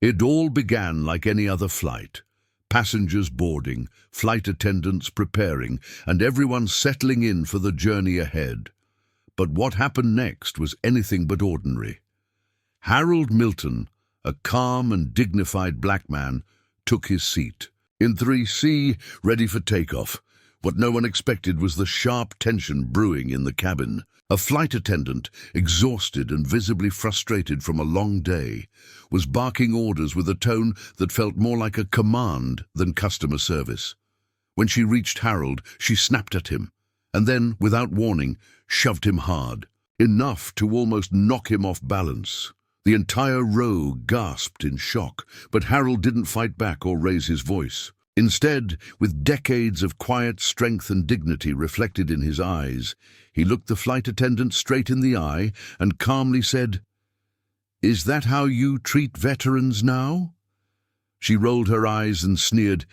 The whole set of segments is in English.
It all began like any other flight. Passengers boarding, flight attendants preparing, and everyone settling in for the journey ahead. But what happened next was anything but ordinary. Harold Milton, a calm and dignified black man, took his seat. In 3C, ready for takeoff. What no one expected was the sharp tension brewing in the cabin. A flight attendant, exhausted and visibly frustrated from a long day, was barking orders with a tone that felt more like a command than customer service. When she reached Harold, she snapped at him, and then, without warning, shoved him hard, enough to almost knock him off balance. The entire row gasped in shock, but Harold didn't fight back or raise his voice. Instead, with decades of quiet strength and dignity reflected in his eyes, he looked the flight attendant straight in the eye and calmly said, "Is that how you treat veterans now?" She rolled her eyes and sneered,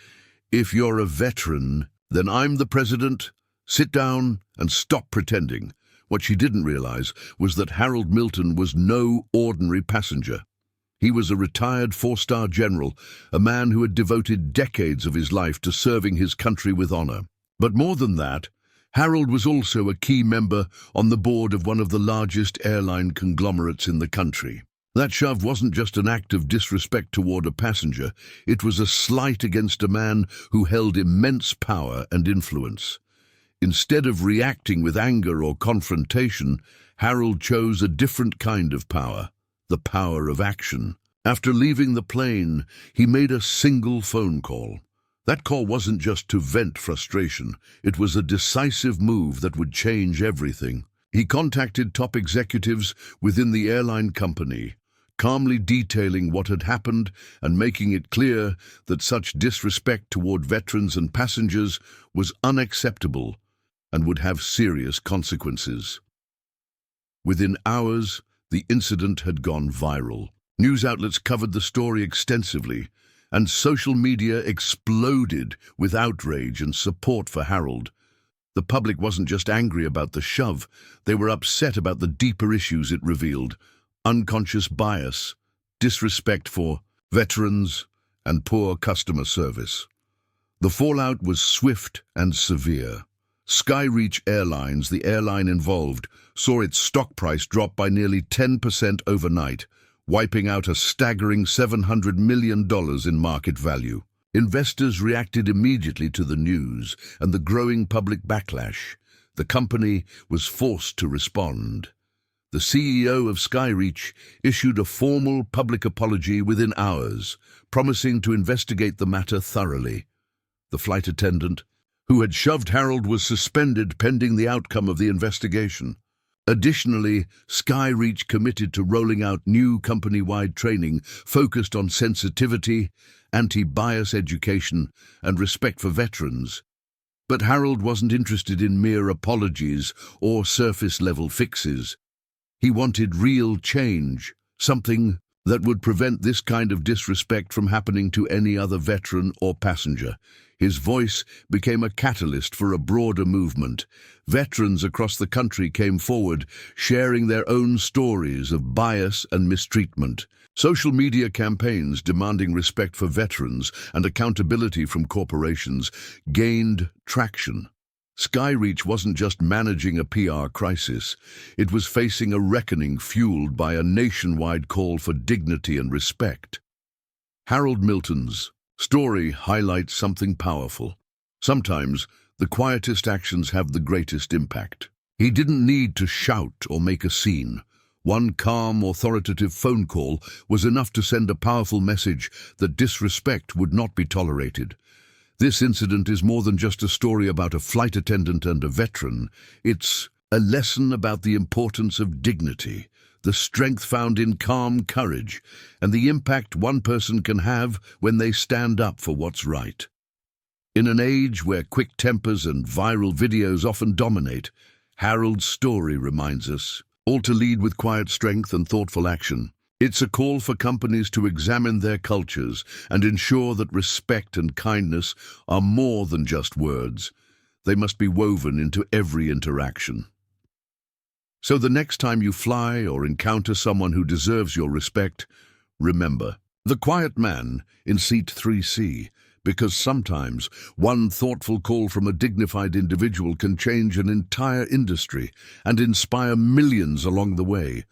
"If you're a veteran, then I'm the president. Sit down and stop pretending." What she didn't realize was that Harold Milton was no ordinary passenger. He was a retired four-star general, a man who had devoted decades of his life to serving his country with honor. But more than that, Harold was also a key member on the board of one of the largest airline conglomerates in the country. That shove wasn't just an act of disrespect toward a passenger, it was a slight against a man who held immense power and influence. Instead of reacting with anger or confrontation, Harold chose a different kind of power. The power of action. After leaving the plane, he made a single phone call. That call wasn't just to vent frustration, it was a decisive move that would change everything. He contacted top executives within the airline company, calmly detailing what had happened and making it clear that such disrespect toward veterans and passengers was unacceptable and would have serious consequences. Within hours, the incident had gone viral. News outlets covered the story extensively, and social media exploded with outrage and support for Harold. The public wasn't just angry about the shove, they were upset about the deeper issues it revealed: unconscious bias, disrespect for veterans, and poor customer service. The fallout was swift and severe. Skyreach Airlines, the airline involved, saw its stock price drop by nearly 10% overnight, wiping out a staggering $700 million in market value. Investors reacted immediately to the news and the growing public backlash. The company was forced to respond. The CEO of Skyreach issued a formal public apology within hours, promising to investigate the matter thoroughly. The flight attendant who had shoved Harold was suspended pending the outcome of the investigation. Additionally, Skyreach committed to rolling out new company-wide training focused on sensitivity, anti-bias education, and respect for veterans. But Harold wasn't interested in mere apologies or surface-level fixes. He wanted real change, something that would prevent this kind of disrespect from happening to any other veteran or passenger. His voice became a catalyst for a broader movement. Veterans across the country came forward, sharing their own stories of bias and mistreatment. Social media campaigns demanding respect for veterans and accountability from corporations gained traction. Skyreach wasn't just managing a PR crisis, it was facing a reckoning fueled by a nationwide call for dignity and respect. Harold Milton's story highlights something powerful. Sometimes, the quietest actions have the greatest impact. He didn't need to shout or make a scene. One calm, authoritative phone call was enough to send a powerful message that disrespect would not be tolerated. This incident is more than just a story about a flight attendant and a veteran. It's a lesson about the importance of dignity, the strength found in calm courage, and the impact one person can have when they stand up for what's right. In an age where quick tempers and viral videos often dominate, Harold's story reminds us all to lead with quiet strength and thoughtful action. It's a call for companies to examine their cultures and ensure that respect and kindness are more than just words. They must be woven into every interaction. So the next time you fly or encounter someone who deserves your respect, remember, The quiet man in seat 3C, because sometimes one thoughtful call from a dignified individual can change an entire industry and inspire millions along the way.